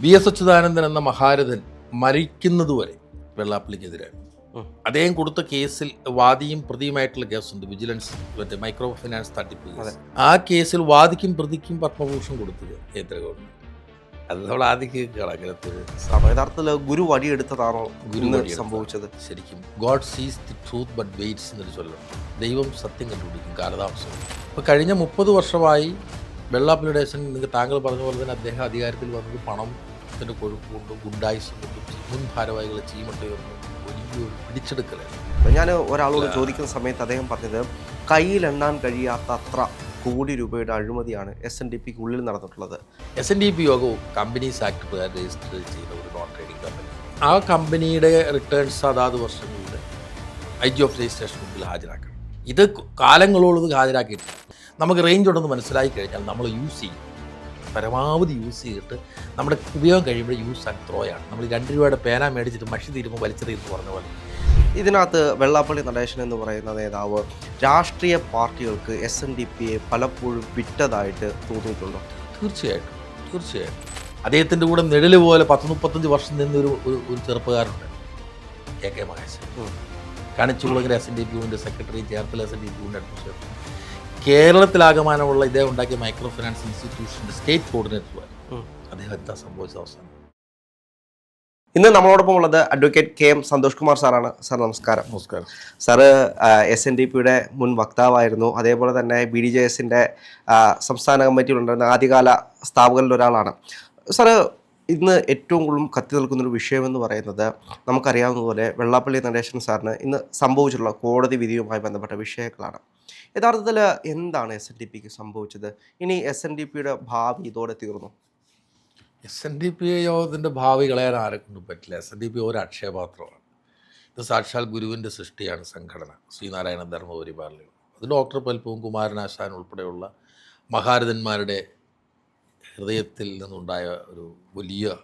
VS Achuthanandan എന്ന മഹാരഥൻ മരിക്കുന്നതുവരെ വെള്ളാപ്പള്ളിക്കെതിരാണ്. അദ്ദേഹം കൊടുത്ത കേസിൽ വാദിയും പ്രതിയുമായിട്ടുള്ള കേസുണ്ട്, വിജിലൻസ് മറ്റേ മൈക്രോ ഫിനാൻസ് തട്ടിപ്പ് കേസ്. ആ കേസിൽ വാദിക്കും പ്രതിക്കും പത്മഭൂഷൺ കൊടുത്തത് കേന്ദ്ര ഗവൺമെന്റ്. അത് നമ്മൾ ആദ്യം യഥാർത്ഥത്തിൽ ഗുരു വടിയെടുത്തതാണോ സംഭവിച്ചത്? ശരിക്കും ഗോഡ് സീസ് ദി ട്രൂത്ത് ബട്ട് വെയിറ്റ്സ് എന്നൊരു ചൊല്ലുണ്ട്. ദൈവം സത്യം കണ്ടുപിടിക്കും, കാലതാമസം. ഇപ്പോൾ കഴിഞ്ഞ 30 വർഷമായി വെള്ളാപ്പള്ളി നടേശൻ, നിങ്ങൾ താങ്കൾ പറഞ്ഞ പോലെ തന്നെ അദ്ദേഹം അധികാരത്തിൽ വന്നത് പണത്തിൻ്റെ കൊഴുപ്പ് കൊണ്ടും ഗുണ്ടായിസം കൊണ്ടും മുൻ ഭാരവാഹികളെ ചീമട്ടയൊന്നും വലിയൊരു പിടിച്ചെടുക്കലായിരുന്നു. ഞാൻ ഒരാളോട് ചോദിക്കുന്ന സമയത്ത് അദ്ദേഹം പറഞ്ഞത് കയ്യിലെണ്ണാൻ കഴിയാത്ത അത്ര കോടി രൂപയുടെ അഴിമതിയാണ് SNDPക്ക് ഉള്ളിൽ നടന്നിട്ടുള്ളത്. SNDP യോഗവും കമ്പനീസ് ആക്ട് പ്രകാരം രജിസ്റ്റർ ചെയ്ത ഒരു നോൺ ട്രേഡിംഗ് കമ്പനി. ആ കമ്പനിയുടെ റിട്ടേൺസ് അതാത് വർഷങ്ങളുടെ IG ഓഫ് രജിസ്ട്രേഷൻ മുമ്പിൽ ഹാജരാക്കണം. ഇത് കാലങ്ങളോളം ഹാജരാക്കിയിട്ടില്ല. നമുക്ക് റേഞ്ച് ഉണ്ടെന്ന് മനസ്സിലാക്കി കഴിഞ്ഞാൽ നമ്മൾ യൂസ് ചെയ്യും, പരമാവധി യൂസ് ചെയ്തിട്ട് നമ്മുടെ ഉപയോഗം കഴിയുമ്പോൾ യൂസ് ആൻഡ് ത്രോയാണ്. നമ്മൾ 2 രൂപയുടെ പേന മേടിച്ചിട്ട് മഷി തീരുമ്പോൾ വലിച്ചെറിയുന്നു പറഞ്ഞ പോലെ. ഇതിനകത്ത് വെള്ളാപ്പള്ളി നടേശൻ എന്ന് പറയുന്ന നേതാവ് രാഷ്ട്രീയ പാർട്ടികൾക്ക് SNDPയെ പലപ്പോഴും വിറ്റതായിട്ട് തോന്നിയിട്ടുണ്ടോ? തീർച്ചയായിട്ടും. അദ്ദേഹത്തിൻ്റെ കൂടെ നിഴല് പോലെ 10-35 വർഷം നിന്നൊരു ഒരു ചെറുപ്പക്കാരുണ്ട്, AK Maheshan. Kanichukulangara SNDP unit secretary, Cherthala SNDP unit administrator, കേരളത്തിലാകമാനമുള്ള ഇദ്ദേഹം ഉണ്ടാക്കിയ മൈക്രോ ഫിനാൻസ് ഇൻസ്റ്റിറ്റ്യൂഷൻ്റെ സ്റ്റേറ്റ് കോർഡിനേറ്റർ. അദ്ദേഹം എന്താ സംഭവിച്ച അവസാനം? ഇന്ന് നമ്മളോടൊപ്പം ഉള്ളത് അഡ്വക്കേറ്റ് KM സന്തോഷ് കുമാർ സാറാണ്. സാർ നമസ്കാരം. നമസ്കാരം. സാറ് SNDPയുടെ മുൻ വക്താവായിരുന്നു, അതേപോലെ തന്നെ BDJSൻ്റെ സംസ്ഥാന കമ്മിറ്റിയിലുണ്ടായിരുന്ന ആദ്യകാല സ്ഥാപകരിൽ ഒരാളാണ്. സാറ് ഇന്ന് ഏറ്റവും കൂടുതൽ കത്തി നിൽക്കുന്നൊരു വിഷയമെന്ന് പറയുന്നത് നമുക്കറിയാവുന്നതുപോലെ വെള്ളാപ്പള്ളി നടേശൻ സാറിന് ഇന്ന് സംഭവിച്ചിട്ടുള്ള കോടതി വിധിയുമായി ബന്ധപ്പെട്ട വിഷയങ്ങളാണ്. യഥാർത്ഥത്തിൽ എന്താണ് SNDPക്ക് സംഭവിച്ചത്? ഇനി SNDPയുടെ ഭാവി ഇതോടെ തീർന്നു? SNDP യോഗത്തിൻ്റെ ഭാവി കളയാൻ ആരെക്കൊണ്ടും പറ്റില്ല. SNDP ഒരു അക്ഷയപാത്രമാണ്. ഇത് സാക്ഷാൽ ഗുരുവിൻ്റെ സൃഷ്ടിയാണ് സംഘടന, ശ്രീനാരായണ ധർമ്മ പരിപാലനം. അത് ഡോക്ടർ പൽപ്പവും കുമാരനാശാൻ ഉൾപ്പെടെയുള്ള മഹാരഥന്മാരുടെ ഹൃദയത്തിൽ നിന്നുണ്ടായ ഒരു വലിയ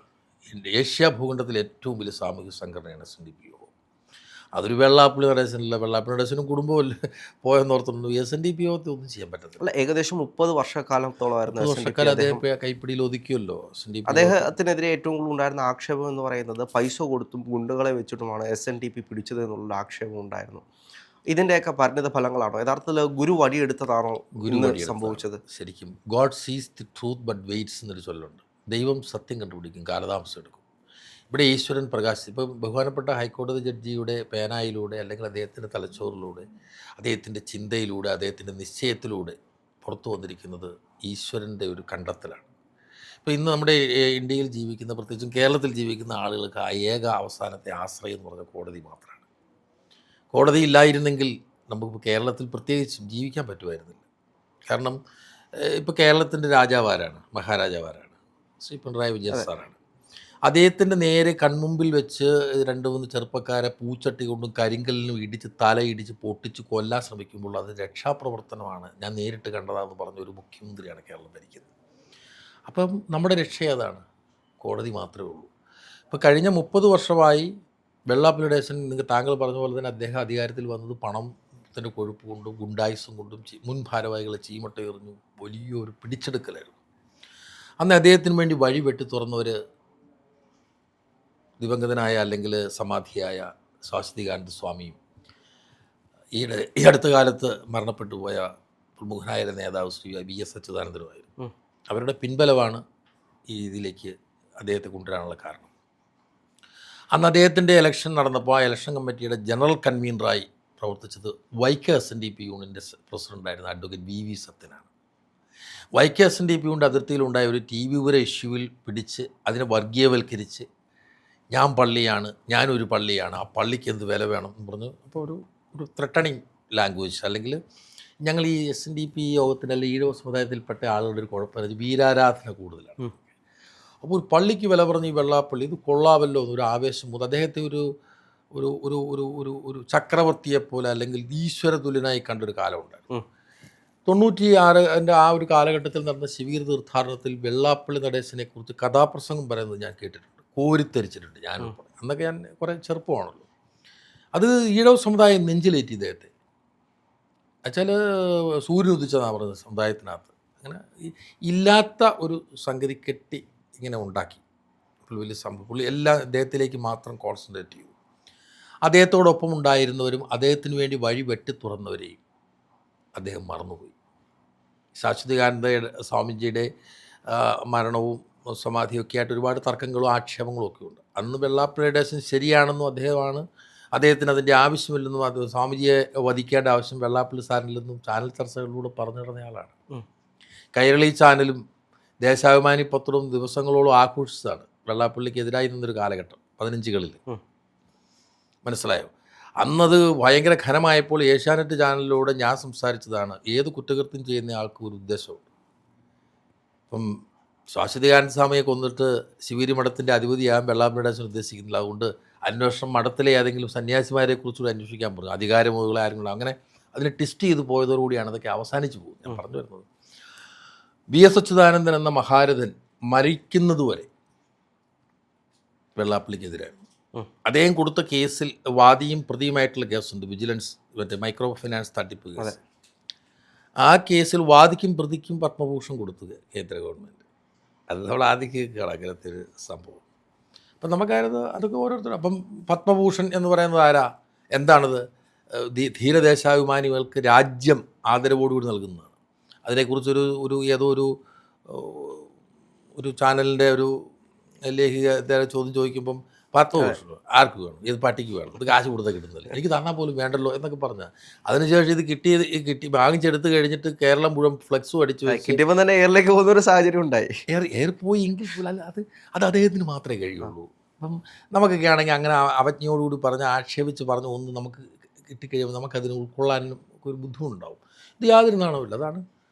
ഏഷ്യ ഭൂഖണ്ഡത്തിലെ ഏറ്റവും വലിയ സാമൂഹിക സംഘടനയാണ് SNDP യോഗം. അതൊരു വെള്ളാപ്പള്ളി നടേശനല്ല, വെള്ളാപ്പള്ളി നടേശനും കുടുംബവും പോയെന്നോർത്തുണ്ട്. SNDP യോഗത്തിൽ ഒന്നും ചെയ്യാൻ പറ്റത്തില്ല. ഏകദേശം 30 വർഷക്കാലത്തോളമായിരുന്നു അദ്ദേഹം കൈപ്പിടിയിൽ ഒതുക്കിയല്ലോ. അദ്ദേഹത്തിനെതിരെ ഏറ്റവും കൂടുതൽ ഉണ്ടായിരുന്ന ആക്ഷേപം എന്ന് പറയുന്നത് പൈസ കൊടുത്തും ഗുണ്ടുകളെ വെച്ചിട്ടുമാണ് SNDP പിടിച്ചത് എന്നുള്ള ആക്ഷേപം ഉണ്ടായിരുന്നു. ഇതിൻ്റെയൊക്കെ പരിണിത ഫലങ്ങളാണോ? യഥാർത്ഥത്തിൽ ഗുരു വടിയെടുത്തതാണോ സംഭവിച്ചത്? ശരിക്കും ഗോഡ് സീസ് ദി ട്രൂത്ത് ബട്ട് വെയിറ്റ്സ് എന്നൊരു ചൊല്ലുണ്ട്. ദൈവം സത്യം കണ്ടുപിടിക്കും, കാലതാമസം എടുക്കും. ഇവിടെ ഈശ്വരൻ പ്രകാശിച്ചു. ഇപ്പോൾ ബഹുമാനപ്പെട്ട ഹൈക്കോടതി ജഡ്ജിയുടെ പേനായിലൂടെ, അല്ലെങ്കിൽ അദ്ദേഹത്തിൻ്റെ തലച്ചോറിലൂടെ, അദ്ദേഹത്തിൻ്റെ ചിന്തയിലൂടെ, അദ്ദേഹത്തിൻ്റെ നിശ്ചയത്തിലൂടെ പുറത്തു വന്നിരിക്കുന്നത് ഈശ്വരൻ്റെ ഒരു കണ്ടെത്തലാണ്. ഇപ്പോൾ ഇന്ന് നമ്മുടെ ഇന്ത്യയിൽ ജീവിക്കുന്ന, പ്രത്യേകിച്ചും കേരളത്തിൽ ജീവിക്കുന്ന ആളുകൾക്ക് ആ ഏക അവസാനത്തെ ആശ്രയം എന്ന് പറഞ്ഞ കോടതി മാത്രമാണ്. കോടതി ഇല്ലായിരുന്നെങ്കിൽ നമുക്ക് കേരളത്തിൽ പ്രത്യേകിച്ചും ജീവിക്കാൻ പറ്റുമായിരുന്നില്ല. കാരണം ഇപ്പോൾ കേരളത്തിൻ്റെ രാജാവാരാണ്, മഹാരാജാവാരാണ്? ശ്രീ പിണറായി വിജയൻ സാറാണ്. അദ്ദേഹത്തിൻ്റെ നേരെ കൺമുമ്പിൽ വെച്ച് 2-3 ചെറുപ്പക്കാരെ പൂച്ചട്ടി കൊണ്ടും കരിങ്കല്ലിനും ഇടിച്ച് തലയിടിച്ച് പൊട്ടിച്ച് കൊല്ലാൻ ശ്രമിക്കുമ്പോൾ അത് രക്ഷാപ്രവർത്തനമാണ്, ഞാൻ നേരിട്ട് കണ്ടതാണെന്ന് പറഞ്ഞ ഒരു മുഖ്യമന്ത്രിയാണ് കേരളം ഭരിക്കുന്നത്. അപ്പം നമ്മുടെ രക്ഷ അതാണ്, കോടതി മാത്രമേ ഉള്ളൂ. ഇപ്പോൾ കഴിഞ്ഞ 30 വർഷമായി വെള്ളാപ്പള്ളി നടേശൻ, നിങ്ങൾ താങ്കൾ പറഞ്ഞ പോലെ തന്നെ അദ്ദേഹം അധികാരത്തിൽ വന്നത് പണത്തിൻ്റെ കൊഴുപ്പ് കൊണ്ടും ഗുണ്ടായിസം കൊണ്ടും മുൻ ഭാരവാഹികളെ ചീമട്ടയെറിഞ്ഞു വലിയൊരു പിടിച്ചെടുക്കലായിരുന്നു. അന്ന് അദ്ദേഹത്തിന് വേണ്ടി വഴി വെട്ടി തുറന്നവർ ദിവംഗതനായ, അല്ലെങ്കിൽ സമാധിയായ ശാശ്വതികാനന്ദ സ്വാമിയും ഈ അടുത്ത കാലത്ത് മരണപ്പെട്ടു പോയ പ്രമുഖനായ നേതാവ് ശ്രീ VS അച്യുതാനന്ദനുമായിരുന്നു. അവരുടെ പിൻബലമാണ് ഈ ഇതിലേക്ക് അദ്ദേഹത്തെ കൊണ്ടുവരാനുള്ള കാരണം. അന്ന് അദ്ദേഹത്തിൻ്റെ ഇലക്ഷൻ നടന്നപ്പോൾ ആ ഇലക്ഷൻ കമ്മിറ്റിയുടെ ജനറൽ കൺവീനറായി പ്രവർത്തിച്ചത് വൈക്കം SNDP യൂണിയൻ്റെ പ്രസിഡൻ്റായിരുന്ന അഡ്വക്കേറ്റ് VV സത്യനാണ്. വൈക്കം SNDP യൂണിൻ്റെ അതിർത്തിയിലുണ്ടായ ഒരു TV വിവര ഇഷ്യൂവിൽ പിടിച്ച് അതിനെ വർഗീയവൽക്കരിച്ച്, ഞാൻ പള്ളിയാണ്, ഞാനൊരു പള്ളിയാണ്, ആ പള്ളിക്ക് എന്ത് വില വേണം എന്ന് പറഞ്ഞു. അപ്പോൾ ഒരു ത്രട്ടണിങ് ലാംഗ്വേജ്, അല്ലെങ്കിൽ ഞങ്ങൾ ഈ SNDP യോഗത്തിന്, അല്ലെങ്കിൽ ഈഴവ സമുദായത്തിൽപ്പെട്ട ആളുകളുടെ ഒരു കുഴപ്പമില്ല, വീരാരാധന കൂടുതലാണ്. അപ്പോൾ ഒരു പള്ളിക്ക് വില പറഞ്ഞ് ഈ വെള്ളാപ്പള്ളി ഇത് കൊള്ളാമല്ലോ എന്നൊരു ആവേശം മുതൽ അദ്ദേഹത്തെ ഒരു ഒരു ഒരു ഒരു ഒരു ഒരു ചക്രവർത്തിയെപ്പോലെ, അല്ലെങ്കിൽ ഈശ്വരതുല്യനായി കണ്ടൊരു കാലമുണ്ടായിരുന്നു. 96 ആ ഒരു കാലഘട്ടത്തിൽ നടന്ന ശിവീർ തീർത്ഥാടനത്തിൽ വെള്ളാപ്പള്ളി നടേശനെ കുറിച്ച് കഥാപ്രസംഗം പറയുന്നത് ഞാൻ കേട്ടിട്ടുണ്ട്, കോരിത്തരിച്ചിട്ടുണ്ട് ഞാൻ. അന്നൊക്കെ ഞാൻ കുറേ ചെറുപ്പമാണല്ലോ. അത് ഈഴവ സമുദായം നെഞ്ചിലേറ്റി ഇദ്ദേഹത്തെ. എന്നുവെച്ചാൽ സൂര്യൻ ഉദിച്ചതാണ് പറഞ്ഞത് സമുദായത്തിനകത്ത്. അങ്ങനെ ഇല്ലാത്ത ഒരു സംഗതി കെട്ടി ഇങ്ങനെ ഉണ്ടാക്കി. വലിയ സംഭവം. പുള്ളി എല്ലാം അദ്ദേഹത്തിലേക്ക് മാത്രം കോൺസെൻട്രേറ്റ് ചെയ്തു. അദ്ദേഹത്തോടൊപ്പം ഉണ്ടായിരുന്നവരും അദ്ദേഹത്തിന് വേണ്ടി വഴി വെട്ടി തുറന്നവരെയും അദ്ദേഹം മറന്നുപോയി. ശാശ്വതികാനന്ദ സ്വാമിജിയുടെ മരണവും സമാധിയൊക്കെ ആയിട്ട് ഒരുപാട് തർക്കങ്ങളും ആക്ഷേപങ്ങളും ഒക്കെ ഉണ്ട്. അന്ന് വെള്ളാപ്പള്ളി നടേശൻ ശരിയാണെന്നും അദ്ദേഹത്തിന് അതിൻ്റെ ആവശ്യമില്ലെന്നും അത് സ്വാമിജിയെ വധിക്കേണ്ട ആവശ്യം വെള്ളാപ്പള്ളി സാറിനില്ലെന്നും ചാനൽ ചർച്ചകളിലൂടെ പറഞ്ഞു നടന്നയാളാണ്. കൈരളി ചാനലും ദേശാഭിമാനി പത്രവും ദിവസങ്ങളോളം ആഘോഷിച്ചതാണ് വെള്ളാപ്പള്ളിക്കെതിരായി നിന്നൊരു കാലഘട്ടം 15കളിൽ. മനസ്സിലായോ? അന്നത് ഭയങ്കര ഘനമായപ്പോൾ ഏഷ്യാനെറ്റ് ചാനലിലൂടെ ഞാൻ സംസാരിച്ചതാണ്, ഏത് കുറ്റകൃത്യം ചെയ്യുന്ന ആൾക്കും ഒരു ഉദ്ദേശമുണ്ട്. ഇപ്പം ശാശ്വതികാനന്ദ സ്വാമിയെ കൊന്നിട്ട് ശിവഗിരി മഠത്തിൻ്റെ അധിപതിയാകാൻ വെള്ളാപ്പള്ളി നടേശൻ ഉദ്ദേശിക്കുന്നില്ല. അതുകൊണ്ട് അന്വേഷണം മഠത്തിലെ ഏതെങ്കിലും സന്യാസിമാരെ കുറിച്ചുകൂടി അന്വേഷിക്കാൻ പറഞ്ഞു, അധികാരമുകളെ ആരെങ്കിലും. അങ്ങനെ അതിനെ ടെസ്റ്റ് ചെയ്ത് പോയതോടുകൂടിയാണ് അതൊക്കെ അവസാനിച്ചു പോകും. ഞാൻ പറഞ്ഞു വരുന്നത്, VS അച്യുതാനന്ദൻ എന്ന മഹാരഥൻ മരിക്കുന്നതുവരെ വെള്ളാപ്പള്ളിക്കെതിരായിരുന്നു. അദ്ദേഹം കൊടുത്ത കേസിൽ വാദിയും പ്രതിയുമായിട്ടുള്ള കേസുണ്ട്, വിജിലൻസ് മൈക്രോ ഫിനാൻസ് തട്ടിപ്പ് കേസ്. ആ കേസിൽ വാദിക്കും പ്രതിക്കും പത്മഭൂഷൺ കൊടുത്തത് കേന്ദ്ര ഗവൺമെൻറ്. അത് നമ്മൾ ആദ്യം കേൾക്കുകയാണ് അങ്ങനത്തെ ഒരു സംഭവം. അപ്പം നമുക്കായത് അതൊക്കെ ഓരോരുത്തരും. അപ്പം പത്മഭൂഷൺ എന്ന് പറയുന്നത് ആരാ, എന്താണത്? ധീരദേശാഭിമാനികൾക്ക് രാജ്യം ആദരവോടുകൂടി നൽകുന്നതാണ്. അതിനെക്കുറിച്ചൊരു ഏതോ ഒരു ചാനലിൻ്റെ ഒരു ലേഖിക ചോദ്യം ചോദിക്കുമ്പം പത്മഭൂഷൺ ആർക്ക് വേണം, ഏത് പട്ടിക്ക് വേണം, ഇത് കാശ് കൊടുത്താൽ കിട്ടുന്നില്ല, എനിക്ക് തന്നാൽ പോലും വേണ്ടല്ലോ എന്നൊക്കെ പറഞ്ഞാൽ അതിനുശേഷം ഇത് കിട്ടി വാങ്ങിച്ചെടുത്ത് കഴിഞ്ഞിട്ട് കേരളം മുഴുവൻ ഫ്ലെക്സും അടിച്ച് കിട്ടിയപ്പോൾ തന്നെ എയറിലേക്ക് പോകുന്ന ഒരു സാഹചര്യം ഉണ്ടായി. എയർ പോയി ഇംഗ്ലീഷ് അത് അദ്ദേഹത്തിന് മാത്രമേ കഴിയുള്ളൂ. അപ്പം നമുക്കൊക്കെ ആണെങ്കിൽ അങ്ങനെ അവജ്ഞയോടുകൂടി ആക്ഷേപിച്ച് പറഞ്ഞ് ഒന്ന് നമുക്ക് കിട്ടിക്കഴിയുമ്പോൾ നമുക്കതിന് ഉൾക്കൊള്ളാനും ഒരു ബുദ്ധിമുട്ടുണ്ടാവും. ഇത് യാതൊരു നാണവുമില്ല, അതാണ്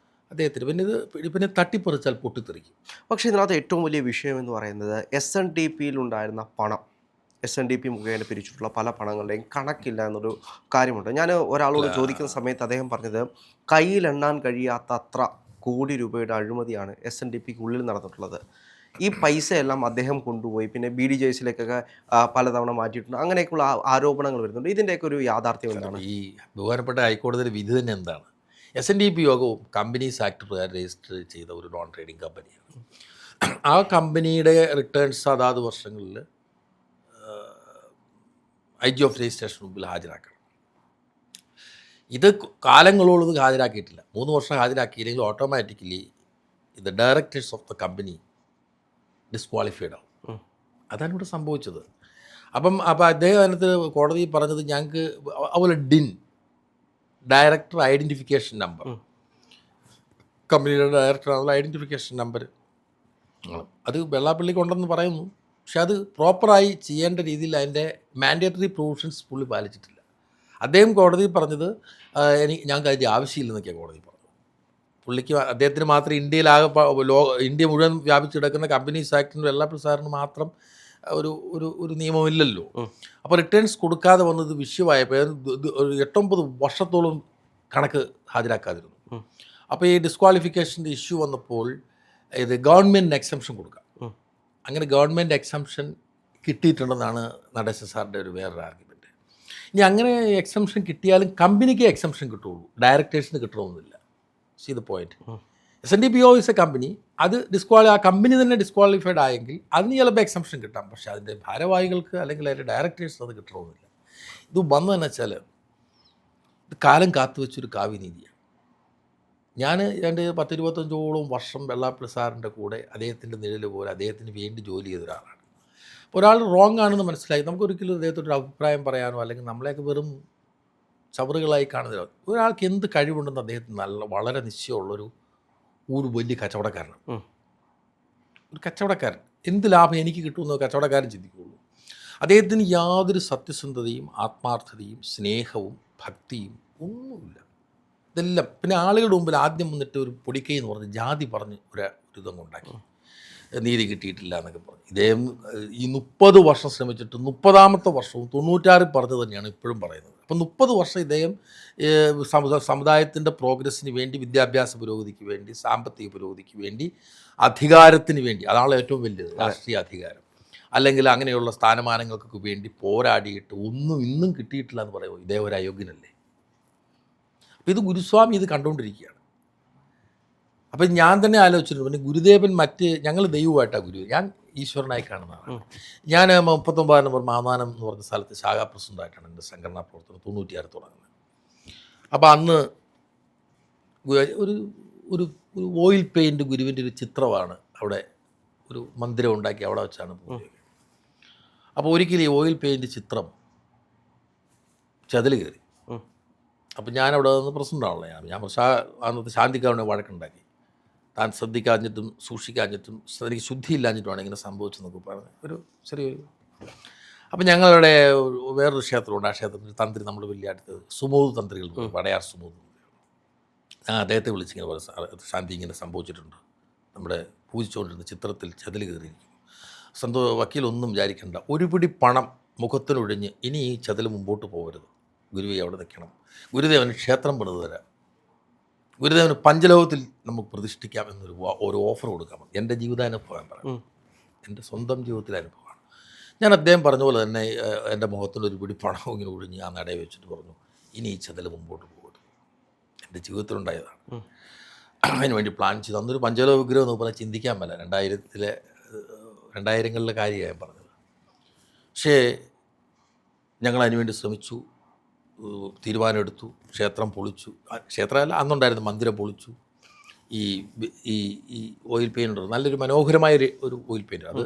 അദ്ദേഹത്തിന്. പിന്നെ തട്ടിപ്പറിച്ചാൽ പൊട്ടിത്തെറിക്കും. പക്ഷേ ഇതിനകത്ത് ഏറ്റവും വലിയ വിഷയം എന്ന് പറയുന്നത് SNDPയിലുണ്ടായിരുന്ന പണം, SNDP മുഖേന പിരിച്ചിട്ടുള്ള പല പണങ്ങളുടെയും കണക്കില്ല എന്നൊരു കാര്യമുണ്ട്. ഞാൻ ഒരാളോട് ചോദിക്കുന്ന സമയത്ത് അദ്ദേഹം പറഞ്ഞത് കയ്യിലെണ്ണാൻ കഴിയാത്ത അത്ര കോടി രൂപയുടെ അഴിമതിയാണ് SNDPക്ക് ഉള്ളിൽ നടന്നിട്ടുള്ളത്. ഈ പൈസയെല്ലാം അദ്ദേഹം കൊണ്ടുപോയി പിന്നെ BDJസിലേക്കൊക്കെ പലതവണ മാറ്റിയിട്ടുണ്ട്. അങ്ങനെയൊക്കെയുള്ള ആരോപണങ്ങൾ വരുന്നുണ്ട്. ഇതിൻ്റെയൊക്കെ ഒരു യാഥാർത്ഥ്യം എന്താണ്? ഈ ബഹുമാനപ്പെട്ട ഹൈക്കോടതിയുടെ വിധി തന്നെ എന്താണ്? SNDP യോഗവും കമ്പനീസ് ആക്ട് പ്രകാരം രജിസ്റ്റർ ചെയ്ത ഒരു നോൺ ട്രേഡിംഗ് കമ്പനിയാണ്. ആ കമ്പനിയുടെ റിട്ടേൺസ് അതാത് വർഷങ്ങളിൽ IG ഓഫ് രജിസ്ട്രേഷൻ മുമ്പിൽ ഹാജരാക്കണം. ഇത് കാലങ്ങളോളം ഇത് ഹാജരാക്കിയിട്ടില്ല. 3 വർഷം ഹാജരാക്കിയില്ലെങ്കിൽ ഓട്ടോമാറ്റിക്കലി ഇത് directors of the company disqualified ആവും. അതാണ് ഇവിടെ സംഭവിച്ചത്. അപ്പം അദ്ദേഹം അതിനകത്ത് കോടതി പറഞ്ഞത് ഞങ്ങൾക്ക് അതുപോലെ ഡയറക്ടർ ഐഡൻറ്റിഫിക്കേഷൻ നമ്പർ, കമ്പനിയുടെ ഡയറക്ടർ ഐഡൻറ്റിഫിക്കേഷൻ നമ്പർ അത് വെള്ളാപ്പള്ളിക്ക് ഉണ്ടെന്ന് പറയുന്നു. പക്ഷെ അത് പ്രോപ്പറായി ചെയ്യേണ്ട രീതിയിൽ അതിൻ്റെ മാൻഡേറ്ററി പ്രൊവിഷൻസ് പുള്ളി പാലിച്ചിട്ടില്ല. അദ്ദേഹം കോടതി പറഞ്ഞത് ഞങ്ങൾക്ക് അതിൻ്റെ ആവശ്യമില്ലെന്നൊക്കെയാണ് കോടതി പറഞ്ഞത്. പുള്ളിക്ക് അദ്ദേഹത്തിന് മാത്രം ഇന്ത്യ മുഴുവൻ വ്യാപിച്ചു കിടക്കുന്ന കമ്പനീസ് ആക്ടിന് വെള്ളാപ്പള്ളി സാറിന് മാത്രം ഒരു നിയമമില്ലല്ലോ. അപ്പോൾ റിട്ടേൺസ് കൊടുക്കാതെ വന്നത് വിഷയമായപ്പോൾ 8-9 വർഷത്തോളം കണക്ക് ഹാജരാക്കാതിരുന്നു. അപ്പോൾ ഈ ഡിസ്ക്വാളിഫിക്കേഷൻ്റെ ഇഷ്യൂ വന്നപ്പോൾ ഇത് ഗവൺമെൻറ് എക്സംഷൻ കൊടുക്കാം. അങ്ങനെ ഗവൺമെൻറ് എക്സംഷൻ കിട്ടിയിട്ടുണ്ടെന്നാണ് നടേശൻ സാറിൻ്റെ വേറൊരു ആർഗ്യുമെൻറ്റ്. ഇനി അങ്ങനെ എക്സംഷൻ കിട്ടിയാലും കമ്പനിക്ക് എക്സംഷൻ കിട്ടുള്ളൂ, ഡയറക്ടേഴ്സിന് കിട്ടണമെന്നില്ല. See the point. SNDP is a company, അത് ആ കമ്പനി തന്നെ ഡിസ്ക്വാളിഫൈഡ് ആയെങ്കിൽ അതിന് ചിലപ്പോൾ എക്സംഷൻ കിട്ടാം. പക്ഷേ അതിൻ്റെ ഭാരവാഹികൾക്ക് അല്ലെങ്കിൽ അതിൻ്റെ ഡയറക്ടേഴ്സ് അത് കിട്ടണമെന്നില്ല. ഇത് വന്നതെന്ന് വെച്ചാൽ ഇത് കാലം കാത്തുവെച്ചൊരു കാവ്യനീതിയാണ്. ഞാൻ 10-25 വർഷം വെള്ളാപ്പള്ളി സാറിൻ്റെ കൂടെ അദ്ദേഹത്തിൻ്റെ നിഴൽ പോലെ അദ്ദേഹത്തിന് വേണ്ടി ജോലി ചെയ്ത ഒരാളാണ്. അപ്പോൾ ഒരാൾ റോങ് ആണെന്ന് മനസ്സിലായി നമുക്കൊരിക്കലും അദ്ദേഹത്തോടൊരു അഭിപ്രായം പറയാനോ അല്ലെങ്കിൽ നമ്മളെയൊക്കെ വെറും ചവറുകളായി കാണുന്നില്ല. ഒരാൾക്ക് എന്ത് കഴിവുണ്ടെന്ന് അദ്ദേഹത്തിന് വളരെ നിശ്ചയമുള്ളൊരു വലിയ കച്ചവടക്കാരനാണ്. ഒരു കച്ചവടക്കാരൻ, എന്ത് ലാഭം എനിക്ക് കിട്ടുമെന്ന് കച്ചവടക്കാരൻ ചിന്തിക്കുകയുള്ളൂ. അദ്ദേഹത്തിന് യാതൊരു സത്യസന്ധതയും ആത്മാർത്ഥതയും സ്നേഹവും ഭക്തിയും ഒന്നുമില്ല. ഇതെല്ലാം പിന്നെ ആളുകളുടെ മുമ്പിൽ ആദ്യം വന്നിട്ട് ഒരു പൊടിക്കൈ എന്ന് പറഞ്ഞ് ജാതി പറഞ്ഞ് ഇതങ്ങ് ഉണ്ടാക്കി, നീതി കിട്ടിയിട്ടില്ല എന്നൊക്കെ പറഞ്ഞു. ഇദ്ദേഹം ഈ 30 വർഷം ശ്രമിച്ചിട്ട് 30ാമത്തെ വർഷവും 96 പറഞ്ഞു തന്നെയാണ് ഇപ്പോഴും പറയുന്നത്. അപ്പം 30 വർഷം ഇദ്ദേഹം സമുദായത്തിൻ്റെ പ്രോഗ്രസ്സിന് വേണ്ടി, വിദ്യാഭ്യാസ പുരോഗതിക്ക് വേണ്ടി, സാമ്പത്തിക പുരോഗതിക്ക് വേണ്ടി, അധികാരത്തിന് വേണ്ടി, അതാണ് ഏറ്റവും വലിയത്, രാഷ്ട്രീയ അധികാരം അല്ലെങ്കിൽ അങ്ങനെയുള്ള സ്ഥാനമാനങ്ങൾക്കൊക്കെ വേണ്ടി പോരാടിയിട്ട് ഒന്നും ഇന്നും കിട്ടിയിട്ടില്ല എന്ന് പറയുമോ? ഇദ്ദേഹം ഒരു അയോഗ്യനല്ലേ? അപ്പോൾ ഇത് ഗുരുസ്വാമി ഇത് കണ്ടുകൊണ്ടിരിക്കുകയാണ്. അപ്പം ഞാൻ തന്നെ ആലോചിച്ചിട്ടുണ്ട്. പിന്നെ ഗുരുദേവൻ ഞങ്ങൾ ദൈവമായിട്ടാണ് ഗുരു, ഞാൻ ഈശ്വരനായി കാണുന്നതാണ്. ഞാൻ 39 നമ്പർ മാന്നാനം എന്ന് പറഞ്ഞ സ്ഥലത്ത് ശാഖാ പ്രസിഡൻ്റായിട്ടാണ് എൻ്റെ സംഘടനാ പ്രവർത്തനം 96 തുടങ്ങുന്നത്. അപ്പോൾ അന്ന് ഒരു ഒരു ഒരു ഓയിൽ പെയിൻറ്റ് ഗുരുവിൻ്റെ ഒരു ചിത്രമാണ് അവിടെ, ഒരു മന്ദിരം ഉണ്ടാക്കി അവിടെ വെച്ചാണ് പൂജ. അപ്പോൾ ഒരിക്കലും ഈ ഓയിൽ പെയിൻറ്റ് ചിത്രം ചതിൽ കയറി. അപ്പം ഞാനവിടെ നിന്ന് പ്രസിഡൻ്റാണല്ലോ. ഞാൻ അന്നത്തെ ശാന്തിക്കാരനെ വഴക്കുണ്ടാക്കി, താൻ ശ്രദ്ധിക്കാഞ്ഞിട്ടും സൂക്ഷിക്കാഞ്ഞിട്ടും എനിക്ക് ശുദ്ധിയില്ലാഞ്ഞിട്ടുമാണ് ഇങ്ങനെ സംഭവിച്ചെന്നൊക്കെ പറഞ്ഞ് ഒരു ചെറിയൊരു. അപ്പം ഞങ്ങളുടെ വേറൊരു ക്ഷേത്രമുണ്ട്, ആ ക്ഷേത്രത്തിൽ തന്ത്രി നമ്മൾ വലിയ അടുത്ത് സുമൂത് തന്ത്രികൾ, വടയാർ സുമൂത്. ഞാൻ അദ്ദേഹത്തെ വിളിച്ചിങ്ങനെ പോലെ, ശാന്തി ഇങ്ങനെ സംഭവിച്ചിട്ടുണ്ട്, നമ്മുടെ പൂജിച്ചുകൊണ്ടിരുന്ന ചിത്രത്തിൽ ചതിൽ കയറിയിരിക്കുന്നു. വക്കീലൊന്നും വിചാരിക്കേണ്ട, ഒരു പിടി പണം മുഖത്തിനൊഴിഞ്ഞ് ഇനി ഈ ചതിൽ മുമ്പോട്ട് പോകരുത്, ഗുരുവെ അവിടെ നിൽക്കണം, ഗുരുദേവന് ക്ഷേത്രം പണിത് തരാം, ഗുരുദേവന് പഞ്ചലോകത്തിൽ നമുക്ക് പ്രതിഷ്ഠിക്കാം ഒരു ഓഫർ കൊടുക്കാം. എൻ്റെ ജീവിതാനുഭവം പറയാം, എൻ്റെ സ്വന്തം ജീവിതത്തിലെ അനുഭവമാണ്. ഞാൻ അദ്ദേഹം പറഞ്ഞ പോലെ തന്നെ എൻ്റെ മുഖത്തിൻ്റെ ഒരു പിടി പണം ഇങ്ങനെ ഒഴിഞ്ഞ് ആ നടയെ വെച്ചിട്ട് പറഞ്ഞു, ഇനി ഈ ചതിൽ മുമ്പോട്ട് പോകരുത്. എൻ്റെ ജീവിതത്തിലുണ്ടായതാണ്. അതിനുവേണ്ടി പ്ലാൻ ചെയ്ത് അന്നൊരു പഞ്ചലോക വിഗ്രഹം എന്ന് പറഞ്ഞാൽ ചിന്തിക്കാൻ പറ്റില്ല, 2000-കളിലെ കാര്യമാണ് ഞാൻ പറഞ്ഞത്. പക്ഷേ ഞങ്ങൾ അതിനുവേണ്ടി ശ്രമിച്ചു, തീരുമാനമെടുത്തു, ക്ഷേത്രം പൊളിച്ചു. ക്ഷേത്രമല്ല, അന്നുണ്ടായിരുന്ന മന്ദിരം പൊളിച്ചു. ഈ ഈ ഓയിൽ പെയിൻ്റ് നല്ലൊരു മനോഹരമായ ഒരു ഓയിൽ പെയിൻ്റ്, അത്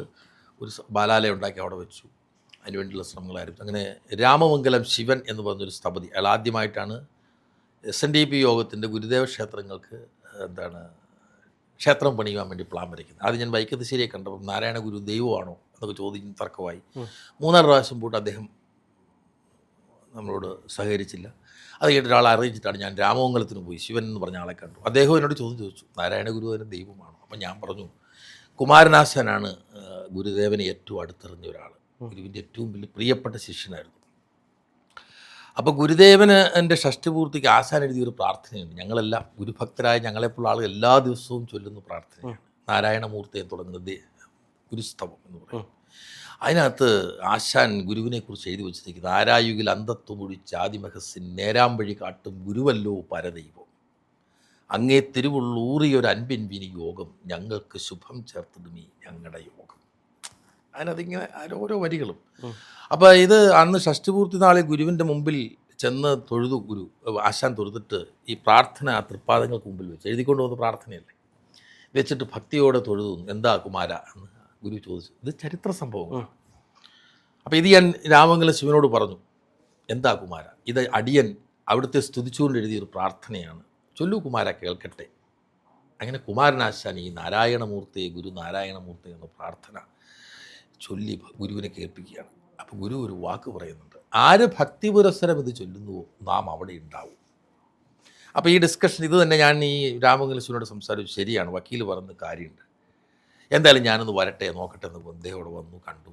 ഒരു ബാലാലയം ഉണ്ടാക്കി അവിടെ വെച്ചു. അതിനുവേണ്ടിയുള്ള ശ്രമങ്ങളായിരുന്നു. അങ്ങനെ രാമമംഗലം ശിവൻ എന്ന് പറഞ്ഞൊരു സ്ഥപതി, അയാൾ ആദ്യമായിട്ടാണ് SNDP യോഗത്തിൻ്റെ ഗുരുദേവ ക്ഷേത്രങ്ങൾക്ക് ക്ഷേത്രം പണിയുവാൻ വേണ്ടി പ്ലാൻ വരയ്ക്കുന്നത്. ആദ്യം ഞാൻ വൈക്കത്ത് ശരിയെ കണ്ടപ്പോൾ നാരായണ ഗുരു ദൈവമാണോ എന്നൊക്കെ ചോദിക്കുന്ന തർക്കമായി. 3-4 പ്രാവശ്യം പോയിട്ട് അദ്ദേഹം നമ്മളോട് സഹകരിച്ചില്ല. അത് കഴിഞ്ഞിട്ട് ഒരാളെ അറിയിച്ചിട്ടാണ് ഞാൻ രാമമംഗലത്തിന് പോയി, ശിവൻ എന്ന് പറഞ്ഞ ആളെ കണ്ടു. അദ്ദേഹം എന്നോട് ചോദിച്ചു, നാരായണ ഗുരു അതിന് ദൈവമാണോ? അപ്പം ഞാൻ പറഞ്ഞു, കുമാരനാശാനാണ് ഗുരുദേവനെ ഏറ്റവും അടുത്തെറിഞ്ഞ ഒരാൾ, ഗുരുവിൻ്റെ ഏറ്റവും വലിയ പ്രിയപ്പെട്ട ശിഷ്യനായിരുന്നു. അപ്പോൾ ഗുരുദേവന് എൻ്റെ ഷഷ്ടിപൂർത്തിക്ക് ആശാൻ എഴുതിയൊരു പ്രാർത്ഥനയുണ്ട്. ഞങ്ങളെല്ലാം ഗുരുഭക്തരായ ഞങ്ങളെപ്പോലുള്ള ആളുകൾ എല്ലാ ദിവസവും ചൊല്ലുന്ന പ്രാർത്ഥനയാണ്, നാരായണമൂർത്തിയെ തുടങ്ങുന്ന ഗുരുസ്തവം എന്ന് പറയും. അതിനകത്ത് ആശാൻ ഗുരുവിനെക്കുറിച്ച് എഴുതി വെച്ചിരിക്കുന്നത്, ആരായുകിൽ അന്തത്വമൊഴി ജാതിമഹസിൻ നേരാം വഴി കാട്ടും ഗുരുവല്ലോ പരദൈവം, അങ്ങേ തിരുവുള്ളൂറിയൊരു അൻപിൻ വിനിയോഗം, ഞങ്ങൾക്ക് ശുഭം ചേർത്തിടുമീ ഞങ്ങളുടെ യോഗം. അതിനകത്തിങ്ങനെ ഓരോ വരികളും. അപ്പോൾ ഇത് അന്ന് ഷഷ്ടിപൂർത്തി നാളിൽ ഗുരുവിൻ്റെ മുമ്പിൽ ചെന്ന് തൊഴുതു. ആശാൻ തൊഴുതിട്ട് ഈ പ്രാർത്ഥന തൃപ്പാദങ്ങൾക്ക് മുമ്പിൽ വെച്ച് എഴുതിക്കൊണ്ട് വന്ന പ്രാർത്ഥനയല്ലേ, വെച്ചിട്ട് ഭക്തിയോടെ തൊഴുതു. എന്താ കുമാര എന്ന് ഗുരു ചോദിച്ചു. ഇത് ചരിത്ര സംഭവമാണ്. അപ്പോൾ ഇത് ഞാൻ രാമമംഗലം ശിവനോട് പറഞ്ഞു, എന്താ കുമാര, ഇത് അടിയൻ അവിടുത്തെ സ്തുതിച്ചുകൊണ്ട് എഴുതിയൊരു പ്രാർത്ഥനയാണ്, ചൊല്ലു കുമാര കേൾക്കട്ടെ. അങ്ങനെ കുമാരനാശാൻ ഈ നാരായണമൂർത്തിയെ ഗുരു നാരായണമൂർത്തി എന്ന പ്രാർത്ഥന ചൊല്ലി ഗുരുവിനെ കേൾപ്പിക്കുകയാണ്. അപ്പോൾ ഗുരു ഒരു വാക്ക് പറയുന്നുണ്ട്, ആര് ഭക്തി പുരസ്സരം ഇത് ചൊല്ലുന്നുവോ നാം അവിടെ ഉണ്ടാവും. അപ്പോൾ ഈ ഡിസ്കഷൻ ഇത് തന്നെ ഞാൻ ഈ രാമമംഗലം ശിവനോട് സംസാരിച്ചു. ശരിയാണ്, വക്കീൽ പറഞ്ഞ കാര്യമുണ്ട്, എന്തായാലും ഞാനൊന്ന് വരട്ടെ നോക്കട്ടെ എന്ന് അദ്ദേഹം അവിടെ വന്നു, കണ്ടു.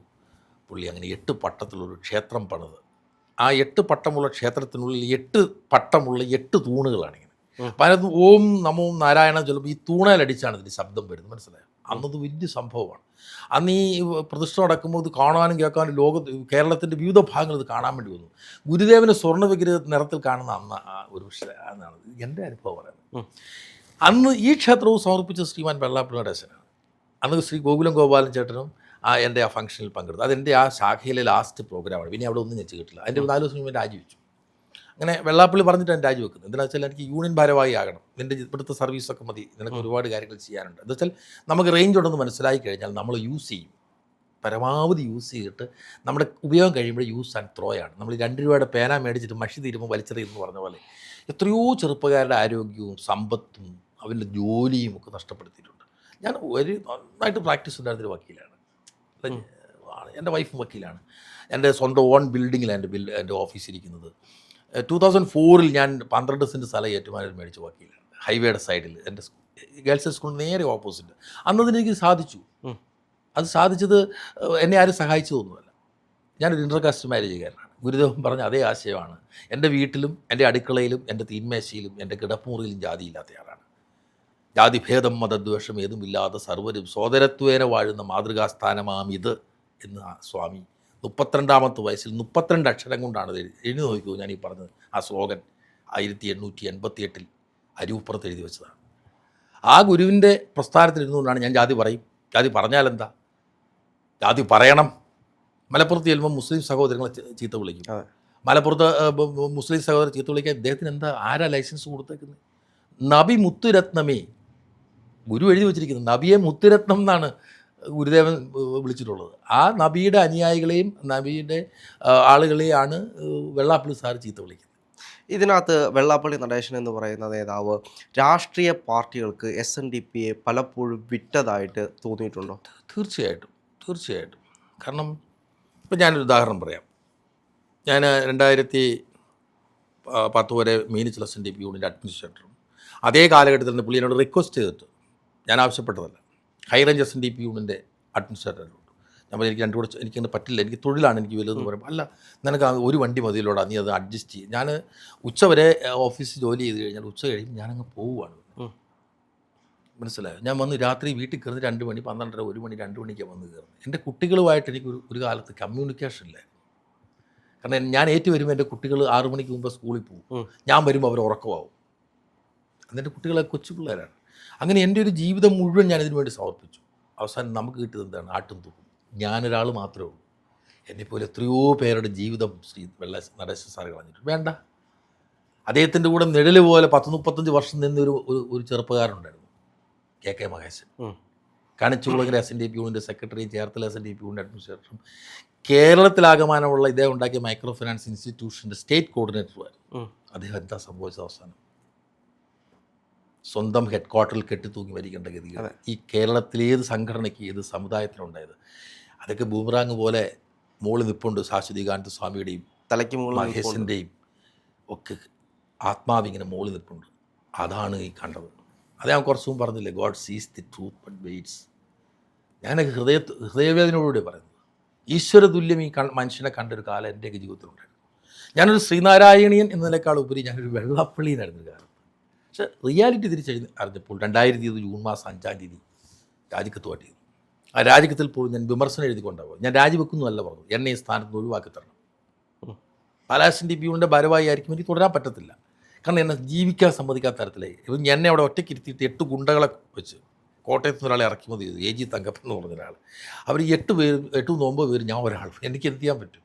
പുള്ളി അങ്ങനെ 8 പട്ടത്തിലൊരു ക്ഷേത്രം പണിത്. ആ 8 പട്ടമുള്ള ക്ഷേത്രത്തിനുള്ളിൽ 8 പട്ടമുള്ള 8 തൂണുകളാണ് ഇങ്ങനെ. അപ്പം അതിനകത്ത് ഓം നമോ നാരായണ ചൊല്ലുമ്പോൾ ഈ തൂണയിലടിച്ചാണ് ഇതിന് ശബ്ദം വരുന്നത്, മനസ്സിലായോ? അന്നത് വലിയ സംഭവമാണ്. അന്ന് ഈ പ്രതിഷ്ഠ നടക്കുമ്പോൾ ഇത് കാണാനും കേൾക്കാനും കേരളത്തിൻ്റെ വിവിധ ഭാഗങ്ങൾ ഇത് കാണാൻ വേണ്ടി വന്നു. ഗുരുദേവന് സ്വർണ്ണ വിഗ്രഹ നിറത്തിൽ കാണുന്ന അന്ന് ഒരു എന്നാണ് എൻ്റെ അനുഭവം പറയുന്നത്. അന്ന് ഈ ക്ഷേത്രവും സമർപ്പിച്ച ശ്രീമാൻ വെള്ളാപ്പള്ളിയുടെ അച്ഛനാണ്. അന്ന് ശ്രീ ഗോകുലം ഗോപാലൻ ചേട്ടനും എൻ്റെ ആ ഫംഗ്ഷനിൽ പങ്കെടുത്തു. അതെൻ്റെ ആ ശാഖയിലെ ലാസ്റ്റ് പ്രോഗ്രാമാണ്. പിന്നെ അവിടെ ഒന്നും ഞാൻ ചെയ്തിട്ടില്ല. അതിൻ്റെ 4 ദിവസം മുമ്പ് രാജിവെച്ചു. അങ്ങനെ വെള്ളാപ്പള്ളി പറഞ്ഞിട്ട് ഞാൻ രാജിവെക്കുന്നത് എന്താണെന്ന് വെച്ചാൽ, എനിക്ക് യൂണിയൻ ഭാരവാഹി ആകണം, നിൻ്റെ ഇവിടുത്തെ സർവീസൊക്കെ മതി, നിനക്ക് ഒരുപാട് കാര്യങ്ങൾ ചെയ്യാനുണ്ട്. എന്താ വെച്ചാൽ നമുക്ക് റേഞ്ച് ഉണ്ടെന്ന് മനസ്സിലാക്കി കഴിഞ്ഞാൽ നമ്മൾ യൂസ് ചെയ്യും, പരമാവധി യൂസ് ചെയ്തിട്ട് നമ്മുടെ ഉപയോഗം കഴിയുമ്പോൾ യൂസ് ആൻഡ് ത്രോ ആണ്. നമ്മൾ 2 രൂപയുടെ പേന മേടിച്ചിട്ട് മഷി തീരുമ്പോൾ വലിച്ചെറിയുമെന്ന് പറഞ്ഞ പോലെ എത്രയോ ചെറുപ്പക്കാരുടെ ആരോഗ്യവും സമ്പത്തും അവൻ്റെ ജോലിയും ഒക്കെ നഷ്ടപ്പെടുത്തിയിട്ടുണ്ട്. ഞാൻ നന്നായിട്ട് പ്രാക്ടീസ് ഉണ്ടായിരുന്നൊരു വക്കീലാണ്. എൻ്റെ വൈഫും വക്കീലാണ്. എൻ്റെ സ്വന്തം ഓൺ ബിൽഡിങ്ങിലാണ് എൻ്റെ ഓഫീസ് ഇരിക്കുന്നത്. 2004 ഞാൻ 12 സെൻറ്റ് സ്ഥലം ഏറ്റുമാനൂർ മേടിച്ച വക്കീലാണ്, ഹൈവേയുടെ സൈഡിൽ. എൻ്റെ ഗേൾസ് സ്കൂളിന് നേരെ ഓപ്പോസിറ്റ്. അന്നതിന് എനിക്ക് സാധിച്ചു. അത് സാധിച്ചത് എന്നെ ആരും സഹായിച്ചതൊന്നുമല്ല. ഞാനൊരു ഇൻ്റർകാസ്റ്റ് മാരേജുകാരനാണ്. ഗുരുദേവൻ പറഞ്ഞ അതേ ആശയമാണ്. എൻ്റെ വീട്ടിലും എൻ്റെ അടുക്കളയിലും എൻ്റെ തീന്മേശയിലും എൻ്റെ കിടപ്പുമുറിയിലും ജാതിയില്ലാത്തയാളാണ്. ജാതിഭേദം മതദ്വേഷം ഏതുമില്ലാതെ സർവരും സോദരത്വേന വാഴുന്ന മാതൃകാസ്ഥാനമാം ഇത് എന്ന് സ്വാമി 32ാമത്തെ വയസ്സിൽ 32 അക്ഷരം കൊണ്ടാണ് എഴുതി നോക്കിയോ ഞാൻ ഈ പറഞ്ഞത്. ആ സ്ലോഗൻ 1888 അരൂപ്പുറത്ത് എഴുതി വെച്ചതാണ്. ആ ഗുരുവിൻ്റെ പ്രസ്ഥാനത്തിലിരുന്നുകൊണ്ടാണ് ഞാൻ ജാതി പറയും. ജാതി പറഞ്ഞാലെന്താ, ജാതി പറയണം. മലപ്പുറത്ത് ചെല്ലുമ്പോൾ മുസ്ലിം സഹോദരങ്ങളെ ചീത്ത വിളിക്കും. മലപ്പുറത്ത് മുസ്ലിം സഹോദരൻ ചീത്ത വിളിക്കാൻ ഇദ്ദേഹത്തിന് എന്താ, ആരാ ലൈസൻസ് കൊടുത്തേക്കുന്നത്? നബി മുത്തുരത്നമേ, ഗുരു എഴുതി വച്ചിരിക്കുന്നത് നബിയെ മുത്തുരത്നം എന്നാണ് ഗുരുദേവൻ വിളിച്ചിട്ടുള്ളത്. ആ നബിയുടെ അനുയായികളെയും നബിയുടെ ആളുകളെയാണ് വെള്ളാപ്പള്ളി സാർ ചീത്ത വിളിക്കുന്നത്. ഇതിനകത്ത് വെള്ളാപ്പള്ളി നടേശൻ എന്ന് പറയുന്ന നേതാവ് രാഷ്ട്രീയ പാർട്ടികൾക്ക് SNDPയെ പലപ്പോഴും വിറ്റതായിട്ട് തോന്നിയിട്ടുണ്ടോ? തീർച്ചയായിട്ടും. കാരണം ഇപ്പം ഞാനൊരു ഉദാഹരണം പറയാം. ഞാൻ 2010 വരെ മീനച്ചിൽ SNDP യൂണിൻ്റെ അഡ്മിനിസ്ട്രേറ്ററും അതേ കാലഘട്ടത്തിൽ തന്നെ പുള്ളി എന്നോട് റിക്വസ്റ്റ് ചെയ്തിട്ട്, ഞാൻ ആവശ്യപ്പെട്ടതല്ല, ഹൈറേഞ്ച് SNDP യൂണിൻ്റെ അഡ്മിനിസ്ട്രേറ്ററുണ്ട്. ഞാൻ പറഞ്ഞു എനിക്ക് രണ്ടും കൂടെ എനിക്കങ്ങനെ പറ്റില്ല, എനിക്ക് തൊഴിലാണ് എനിക്ക് വലുതെന്ന് പറയുമ്പോൾ, അല്ല നിനക്ക് ഒരു വണ്ടി മതിയിലോടാ, നീ അത് അഡ്ജസ്റ്റ് ചെയ്യും. ഞാൻ ഉച്ചവരെ ഓഫീസിൽ ജോലി ചെയ്ത് കഴിഞ്ഞാൽ ഉച്ച കഴിയുമ്പോൾ ഞാനങ്ങ് പോവുകയാണ്. മനസ്സിലായോ? ഞാൻ വന്ന് രാത്രി വീട്ടിൽ കയറുന്നത് 2 മണി, 12:30, 1 മണി, 2 മണിക്കാണ് വന്ന് കയറുന്നത്. എൻ്റെ കുട്ടികളുമായിട്ട് എനിക്ക് ഒരു കാലത്ത് കമ്മ്യൂണിക്കേഷൻ ഇല്ലായിരുന്നു. കാരണം ഞാൻ വരുമ്പോൾ എൻ്റെ കുട്ടികൾ 6 മണിക്ക് മുമ്പ് സ്കൂളിൽ പോകും, ഞാൻ വരുമ്പോൾ അവർ ഉറക്കമാവും. എൻ്റെ കുട്ടികളെ കൊച്ചു പിള്ളേരാണ്. അങ്ങനെ എൻ്റെ ഒരു ജീവിതം മുഴുവൻ ഞാനിതിനു വേണ്ടി സമർപ്പിച്ചു. അവസാനം നമുക്ക് കിട്ടിയത് എന്താണ്? ആട്ടും തൂക്കും. ഞാനൊരാൾ മാത്രമേ ഉള്ളൂ. എന്നെപ്പോലെ എത്രയോ പേരുടെ ജീവിതം ശ്രീ നടേശൻ സാർ കളഞ്ഞിട്ടുണ്ട്. വേണ്ട, അദ്ദേഹത്തിൻ്റെ കൂടെ നിഴല് പോലെ 10-35 വർഷം നിന്നൊരു ഒരു ചെറുപ്പക്കാരനുണ്ടായിരുന്നു, KK മഹേശൻ. കണിച്ചുകുളങ്ങര SNDP യൂണിൻ്റെ സെക്രട്ടറിയും ചേർത്തല SNDP യൂണിൻ്റെ അഡ്മിനിസ്ട്രേറ്ററും കേരളത്തിലാകമാനമുള്ള ഇദ്ദേഹം ഉണ്ടാക്കിയ മൈക്രോ ഫിനാൻസ് ഇൻസ്റ്റിറ്റ്യൂഷൻ്റെ സ്റ്റേറ്റ് കോർഡിനേറ്ററുമായിരുന്നു. അദ്ദേഹം എന്താ സംഭവിച്ചത്? അവസാനം സ്വന്തം ഹെഡ് ക്വാർട്ടറിൽ കെട്ടിത്തൂങ്ങി മരിക്കേണ്ട ഗതിയാണ് ഈ കേരളത്തിലേത് സംഘടനയ്ക്ക്, ഏത് സമുദായത്തിനുണ്ടായത്. അതൊക്കെ ബൂമറാങ് പോലെ മോള് നിൽപ്പുണ്ട്. ശാശ്വതികാന്ത സ്വാമിയുടെയും തലയ്ക്ക് മുകളിൽ മഹേശൻ്റെയും ഒക്കെ ആത്മാവിങ്ങനെ മോള് നിൽപ്പുണ്ട്. അതാണ് ഈ കണ്ടത്. അത് ഞാൻ കുറച്ച് മുമ്പ് പറഞ്ഞില്ലേ, ഗോഡ് സീസ് ദി ട്രൂത്ത് ബട്ട് വെയിറ്റ്സ്. ഞാനൊക്കെ ഹൃദയവേദനയോടുകൂടി പറയുന്നത്, ഈശ്വര തുല്യം ഈ മനുഷ്യനെ കണ്ടൊരു കാലം എൻ്റെയൊക്കെ ജീവിതത്തിലുണ്ടായിരുന്നു. ഞാനൊരു ശ്രീനാരായണീയൻ എന്നതിനേക്കാൾ ഉപരി ഞാനൊരു വെള്ളാപ്പള്ളിയിലായിരുന്നു കാലം. പക്ഷെ റിയാലിറ്റി അറിഞ്ഞപ്പോൾ 2020 ജൂൺ മാസം 5-ാം തീയതി രാജിക്കത്ത് പാട്ടിയിരുന്നു. ആ രാജിക്കത്തിൽ പോലും ഞാൻ വിമർശനം എഴുതിക്കൊണ്ടാവുക. ഞാൻ രാജിവെക്കുന്നതല്ല പറഞ്ഞു, എന്നെ ഈ സ്ഥാനത്ത് നിന്ന് ഒഴിവാക്കി തരണം. പല SNDP യൂണിൻ്റെ ഭാരവാഹി ആയിരിക്കും, എനിക്ക് തുടരാൻ പറ്റത്തില്ല. കാരണം എന്നെ ജീവിക്കാൻ സമ്മതിക്കാത്ത തരത്തിലായി. ഇപ്പം എന്നെ അവിടെ ഒറ്റയ്ക്ക് ഇരുത്തിയിട്ട് 8 ഗുണ്ടകളെ വെച്ച് കോട്ടയത്ത് നിന്ന് ഒരാളെ ഇറക്കി മതി ചെയ്തു, AG തങ്കപ്പൻ എന്ന് പറഞ്ഞ ഒരാൾ. അവർ 8 പേരും 9 പേര്, ഞാൻ ഒരാൾ. എനിക്ക് എന്ത് ചെയ്യാൻ പറ്റും?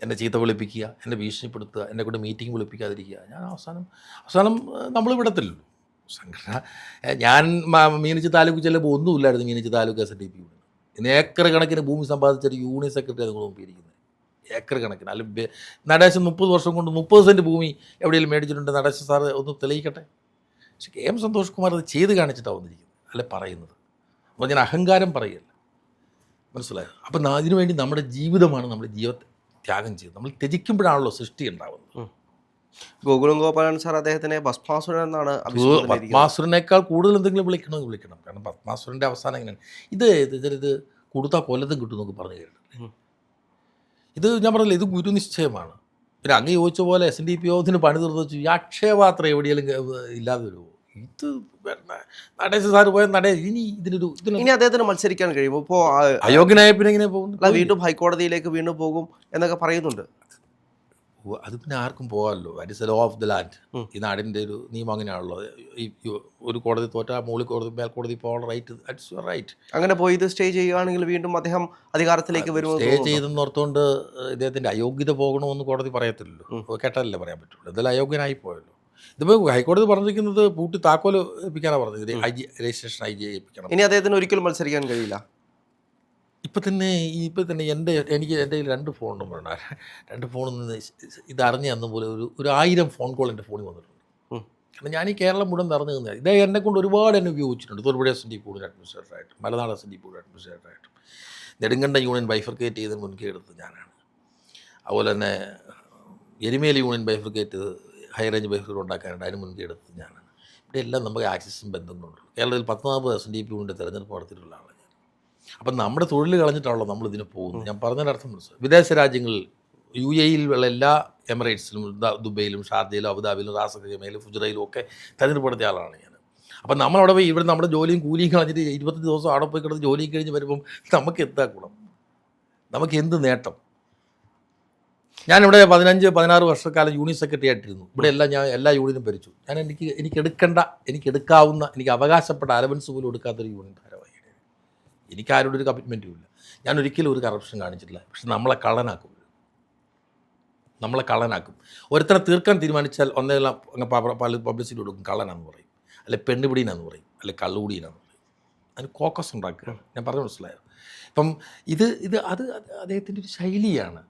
എന്നെ ചീത്ത വിളിപ്പിക്കുക, എന്നെ ഭീഷണിപ്പെടുത്തുക, എന്നെ കൊണ്ട് മീറ്റിംഗ് വിളിപ്പിക്കാതിരിക്കുക. ഞാൻ അവസാനം നമ്മൾ വിടത്തില്ലല്ലോ സംഘടന. ഞാൻ മീനച്ചി താലൂക്ക് ചെല്ലുമ്പോൾ ഒന്നുമില്ലായിരുന്നു മീനച്ചി താലൂക്ക് SNDP യൂണിയൻ. ഇന്ന് ഏക്കർ കണക്കിന് ഭൂമി സമ്പാദിച്ചൊരു യൂണിയൻ സെക്രട്ടറി അതുകൊണ്ട് നോക്കിയിരിക്കുന്നത്, ഏക്കർ കണക്കിന്. അല്ലെങ്കിൽ നടേശൻ 30 വർഷം കൊണ്ട് 30 സെൻറ്റ് ഭൂമി എവിടെയെങ്കിലും മേടിച്ചിട്ടുണ്ട്, നടേശൻ സാറ് ഒന്ന് തെളിയിക്കട്ടെ. പക്ഷെ KM സന്തോഷ് കുമാർ അത് ചെയ്ത് കാണിച്ചിട്ടാണ് വന്നിരിക്കുന്നത്, അല്ലെ പറയുന്നത്. അപ്പോൾ ഞാൻ അഹങ്കാരം പറയല്ല, മനസ്സിലായോ? അപ്പം അതിനുവേണ്ടി നമ്മുടെ ജീവിതമാണ് നമ്മുടെ ജീവിതത്തെ ത്യാഗം ചെയ്ത് നമ്മൾ ത്യജിക്കുമ്പോഴാണല്ലോ സൃഷ്ടി ഉണ്ടാവുന്നത്. ഗോകുലം ഗോപാലൻ സാർ അദ്ദേഹത്തിനെ ഭസ്മാസുരൻ എന്നാണ് പത്മാസുരനേക്കാൾ കൂടുതൽ എന്തെങ്കിലും വിളിക്കണമെങ്കിൽ വിളിക്കണം. കാരണം പത്മാസുരൻ്റെ അവസാനം എങ്ങനെയാണ്, ഇത് കൊടുത്താൽ കൊല്ലത്തും കിട്ടും എന്നൊക്കെ പറഞ്ഞു കേട്ടിട്ടില്ലേ? ഇത് ഞാൻ പറഞ്ഞില്ല, ഇത് ഗുരുനിശ്ചയമാണ്. പിന്നെ അങ്ങ് ചോദിച്ച പോലെ SNDP യോഗത്തിന് പണി തീർത്ത് വെച്ചു ഈ അക്ഷയപാത്രം എവിടെയെങ്കിലും ഇല്ലാതെ വരുമോ? ഇത് നടേശൻ സാറ് പോയ ഇനി അദ്ദേഹത്തിന് മത്സരിക്കാൻ കഴിയുമോ? ഇപ്പോൾ അയോഗ്യനായ പിന്നെ എങ്ങനെ പോകുന്നു? വീണ്ടും ഹൈക്കോടതിയിലേക്ക് വീണ്ടും പോകും എന്നൊക്കെ പറയുന്നുണ്ട്. അത് പിന്നെ ആർക്കും പോകാമല്ലോ. That is a law of the land. ഈ നാടിൻ്റെ ഒരു നിയമം അങ്ങനെയാണല്ലോ. ഈ ഒരു കോടതി തോറ്റാൽ മുകളിൽ കോടതി മേൽക്കോടതി പോകാനുള്ള റൈറ്റ്, ദാറ്റ്സ് യുവർ റൈറ്റ്. അങ്ങനെ പോയി ഇത് സ്റ്റേ ചെയ്യുകയാണെങ്കിൽ വീണ്ടും അദ്ദേഹം അധികാരത്തിലേക്ക് വരുമോ? സ്റ്റേ ചെയ്തെന്ന് ഓർത്തുകൊണ്ട് ഇദ്ദേഹത്തിൻ്റെ അയോഗ്യത പോകണമെന്ന് കോടതി പറയത്തില്ലല്ലോ, കേട്ടാലല്ലേ പറയാൻ പറ്റുള്ളൂ. ഇതിൽ അയോഗ്യനായി പോയല്ലോ. ഇതിപ്പോൾ ഹൈക്കോടതി പറഞ്ഞിരിക്കുന്നത് പൂട്ടി താക്കോൽ ഏൽപ്പിക്കാനാണ് പറഞ്ഞത്, രജിസ്ട്രേഷൻ IG ഏൽപ്പിക്കണം. ഇനി അദ്ദേഹത്തിന് ഒരിക്കലും മത്സരിക്കാൻ കഴിയില്ല. ഇപ്പം തന്നെ എനിക്ക് എൻ്റെ കയ്യിൽ 2 ഫോൺ നമ്പറുണ്ട്. 2 ഫോണിൽ നിന്ന് ഇതറിഞ്ഞ് തന്ന പോലെ ഒരു 1000 ഫോൺ കോൾ എൻ്റെ ഫോണിൽ വന്നിട്ടുണ്ട്. കാരണം ഞാൻ ഈ കേരളം മുഴുവൻ നിറഞ്ഞു നിന്നത് ഇതേ എന്നെ കൊണ്ട് ഒരുപാട് എന്നെ ഉപയോഗിച്ചിട്ടുണ്ട്. തൊടുപുഴ SNDP യൂണിയൻ അഡ്മിനിസ്ട്രേറ്ററായിട്ടും മലനാട് SNDP യൂണിയൻ അഡ്മിനിസ്ട്രേറ്ററായിട്ടും നെടുങ്കണ്ട യൂണിയൻ ബൈഫർക്കേറ്റ് ചെയ്ത് മുൻകൈ എടുത്തത് ഞാനാണ്. അതുപോലെ തന്നെ Erumeli union bifurcate high range bifurcate ഉണ്ടാക്കാനുണ്ട്, അതിന് മുൻകൈ എടുത്തത് ഞാനാണ്. ഇവിടെ എല്ലാം നമുക്ക് ആക്സസും ബന്ധങ്ങളുണ്ട്. കേരളത്തിൽ 10-40 SNDP യൂണിയൻ്റെ തെരഞ്ഞെടുപ്പ് നടത്തിയിട്ടുള്ള ആളാണ് ഞാൻ. അപ്പം നമ്മുടെ തൊഴിൽ കളഞ്ഞിട്ടാണല്ലോ നമ്മളിതിന് പോകുന്നത്. ഞാൻ പറഞ്ഞതിനർത്ഥം മനസ്സിലായി. വിദേശ രാജ്യങ്ങളിൽ UAE ഉള്ള എല്ലാ എമിറേറ്റ്സിലും ദുബൈയിലും ഷാർജയിലും അബുദാബിയിലും റാസ ഖൈമയിലും ഫുജറയിലും ഒക്കെ തെരഞ്ഞെടുപ്പ് നടത്തിയ ആളാണ് ഞാൻ. അപ്പം നമ്മളവിടെ പോയി ഇവിടെ നമ്മുടെ ജോലിയും കൂലിയും കളഞ്ഞിട്ട് 25 ദിവസം അവിടെ പോയി കിടന്ന് ജോലിയും കഴിഞ്ഞ് വരുമ്പം നമുക്ക് എന്താ ഗുണം? നമുക്ക് എന്ത് നേട്ടം? ഞാനിവിടെ 15-16 വർഷക്കാലം യൂണിയൻ സെക്രട്ടറി ആയിട്ടിരുന്നു. ഇവിടെ എല്ലാം ഞാൻ എല്ലാ യൂണിയനും ഭരിച്ചു. ഞാൻ എനിക്ക് എടുക്കാവുന്ന എനിക്ക് അവകാശപ്പെട്ട അലവൻസ് പോലും എടുക്കാത്തൊരു യൂണിയൻ ഭാരവാഹി. എനിക്ക് ആരോടും ഒരു കമ്മിറ്റ്മെൻറ്റും ഇല്ല. ഞാൻ ഒരിക്കലും ഒരു കറപ്ഷൻ കാണിച്ചിട്ടില്ല. പക്ഷെ നമ്മളെ കള്ളനാക്കും. ഒരുത്തനെ തീർക്കാൻ തീരുമാനിച്ചാൽ ഒന്നെല്ലാം അങ്ങ് പബ്ലിസിറ്റി കൊടുക്കും, കള്ളനാന്ന് പറയും, അല്ലെ പെണ്ണുപിടീനാന്ന് പറയും, അല്ലെ കള്ളുപിടീനാന്ന് പറയും. അതിന് കോക്കസ് ഉണ്ടാക്കുക. ഞാൻ പറഞ്ഞു മനസ്സിലായോ? ഇപ്പം ഇത് അദ്ദേഹത്തിൻ്റെ ഒരു ശൈലിയാണ്.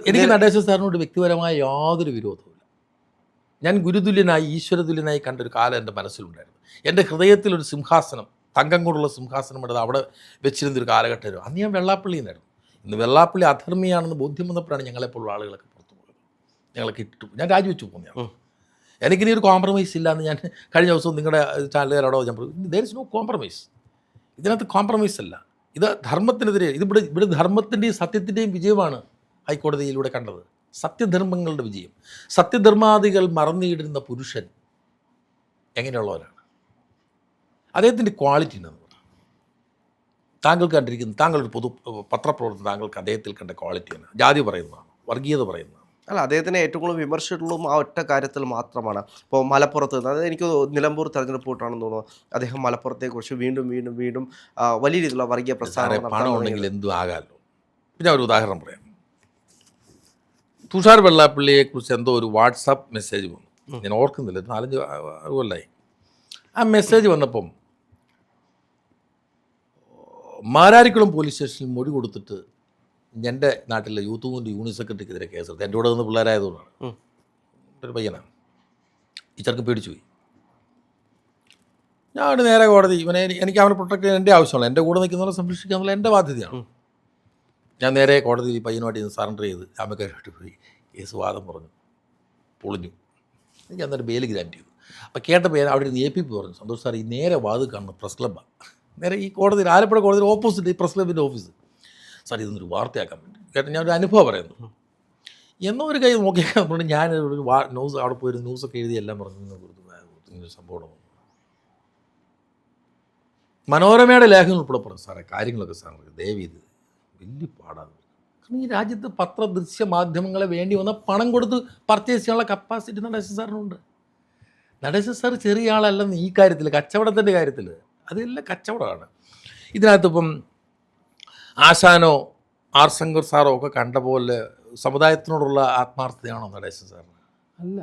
എനിക്ക് നടേശൻ സാറിനോട് വ്യക്തിപരമായ യാതൊരു വിരോധവുമില്ല. ഞാൻ ഗുരുതുല്യനായി ഈശ്വരതുല്യനായി കണ്ടൊരു കാലം എൻ്റെ മനസ്സിലുണ്ടായിരുന്നു. എൻ്റെ ഹൃദയത്തിലൊരു സിംഹാസനം, തങ്കം കൊണ്ടുള്ള സിംഹാസനം എടുത്ത് അവിടെ വെച്ചിരുന്നൊരു കാലഘട്ടം. അന്ന് ഞാൻ വെള്ളാപ്പള്ളി എന്നായിരുന്നു. ഇന്ന് വെള്ളാപ്പള്ളി അധർമ്മിയാണെന്ന് ബോധ്യം വന്നപ്പോഴാണ് ഞങ്ങളെപ്പോലുള്ള ആളുകളൊക്കെ പുറത്തു പോയത്. ഞങ്ങളൊക്കെ ഇട്ടിട്ട് ഞാൻ രാജിവെച്ചു പോകുന്നതാണ്. എനിക്കിനി ഒരു കോംപ്രമൈസ് ഇല്ല എന്ന് ഞാൻ കഴിഞ്ഞ ദിവസം നിങ്ങളുടെ ചാനലുകാരോടോ ഞാൻ പറഞ്ഞു. There is no compromise. ഇതിനകത്ത് കോംപ്രമൈസ് അല്ല. ഇത് ധർമ്മത്തിനെതിരെ, ഇവിടെ ധർമ്മത്തിൻ്റെയും സത്യത്തിൻ്റെയും വിജയമാണ് ഹൈക്കോടതിയിലൂടെ കണ്ടത്. സത്യധർമ്മങ്ങളുടെ വിജയം. സത്യധർമാദികൾ മറന്നിടുന്ന പുരുഷൻ എങ്ങനെയുള്ളവരാണ്? അദ്ദേഹത്തിൻ്റെ ക്വാളിറ്റി എന്നാണ് പറയുന്നത്. താങ്കൾ കണ്ടിരിക്കുന്ന, താങ്കളൊരു പത്രപ്രവർത്തനം, താങ്കൾക്ക് അദ്ദേഹത്തിൽ കണ്ട ക്വാളിറ്റിയാണ്. ജാതി പറയുന്നതാണ്, വർഗീയത പറയുന്നതാണ്. അല്ല, അദ്ദേഹത്തിന് ഏറ്റവും കൂടുതൽ വിമർശിച്ചിട്ടുള്ളതും ആ ഒറ്റ കാര്യത്തിൽ മാത്രമാണ്. ഇപ്പോൾ മലപ്പുറത്ത് നിന്ന്, അതായത് എനിക്ക് നിലമ്പൂർ തെരഞ്ഞെടുപ്പ് കൂട്ടാണെന്ന് തോന്നുന്നു, അദ്ദേഹം മലപ്പുറത്തെക്കുറിച്ച് വീണ്ടും വലിയ രീതിയിലുള്ള വർഗീയ പ്രസ്ഥാനം. പണം ഉണ്ടെങ്കിൽ എന്തും ആകാമല്ലോ. പിന്നെ ഒരു ഉദാഹരണം പറയാം. തുഷാർ വെള്ളാപ്പള്ളിയെക്കുറിച്ച് എന്തോ ഒരു വാട്സാപ്പ് മെസ്സേജ് വന്നു. ഞാൻ ഓർക്കുന്നില്ല, 4-5 കൊല്ലമായി. ആ മെസ്സേജ് വന്നപ്പം മാരാരിക്കുളം പോലീസ് സ്റ്റേഷനിൽ മൊഴി കൊടുത്തിട്ട് എൻ്റെ നാട്ടിലെ യൂത്ത് മൂവ്മെൻറ്റ് യൂണിയൻ സെക്രട്ടറിക്കെതിരെ കേസെടുത്ത്. എൻ്റെ കൂടെ നിന്ന് പിള്ളേരായതുകൊണ്ടാണ്. ഒരു പയ്യനാണ്. ഈ ചെറുക്കൻ പേടിച്ചു പോയി. ഞാൻ നേരെ കോടതി, എനിക്ക് അവനെ പ്രൊട്ടക്ട് ചെയ്യാൻ എൻ്റെ ആവശ്യമുള്ള, എൻ്റെ കൂടെ നിൽക്കുന്നവരെ സംരക്ഷിക്കുക എന്നുള്ള എൻ്റെ ബാധ്യതയാണ്. ഞാൻ നേരെ കോടതിയിൽ പയ്യനുമായിട്ട് സറണ്ടർ ചെയ്ത് ജാമ്യക്കാരായിട്ട് പോയി. കേസ് വാദം പറഞ്ഞു, പൊളിഞ്ഞു. എനിക്ക് അന്നേരം ബെയിൽ ഗ്രാൻറ്റ് ചെയ്തു. അപ്പോൾ കേട്ടപ്പോൾ അവിടെ ഇരുന്ന് APP പറഞ്ഞു, സന്തോഷ് സാർ, ഈ നേരെ വാതിൽ കാണുന്ന പ്രസ് ക്ലബ്ബാണ്. നേരെ ഈ കോടതിയിൽ, ആലപ്പുഴ കോടതിയിൽ ഓപ്പോസിറ്റ് ഈ പ്രസ് ക്ലബിൻ്റെ ഓഫീസ്. സാർ, ഇതൊന്നൊരു വാർത്തയാക്കാൻ വേണ്ടി കേട്ടോ, ഞാനൊരു അനുഭവം പറയുന്നു. എന്നോ ഒരു കൈ നോക്കിയാൽ പറഞ്ഞു, ഞാനൊരു ന്യൂസ് അവിടെ പോയി ന്യൂസൊക്കെ എഴുതി എല്ലാം പറഞ്ഞു സംഭവം. മനോരമയുടെ ലേഖനം ഉൾപ്പെടെ പറഞ്ഞു, സാറേ കാര്യങ്ങളൊക്കെ സാർ ദയവീത് വലിയ പാടാണ്. കാരണം ഈ രാജ്യത്ത് ദൃശ്യ മാധ്യമങ്ങളെ വേണ്ടി വന്ന പണം കൊടുത്ത് പർച്ചേസ് ചെയ്യാനുള്ള കപ്പാസിറ്റി നടേശൻ സാറിനുണ്ട്. നടേശൻ സാർ ചെറിയ ആളല്ലെന്ന് ഈ കാര്യത്തിൽ, കച്ചവടത്തിൻ്റെ കാര്യത്തിൽ അതെല്ലാം കച്ചവടമാണ്. ഇതിനകത്തിപ്പം ആശാനോ ആർ ശങ്കർ സാറോ ഒക്കെ കണ്ട പോലെ സമുദായത്തിനോടുള്ള ആത്മാർത്ഥതയാണോ നടേശൻ സാറിന്? അല്ല.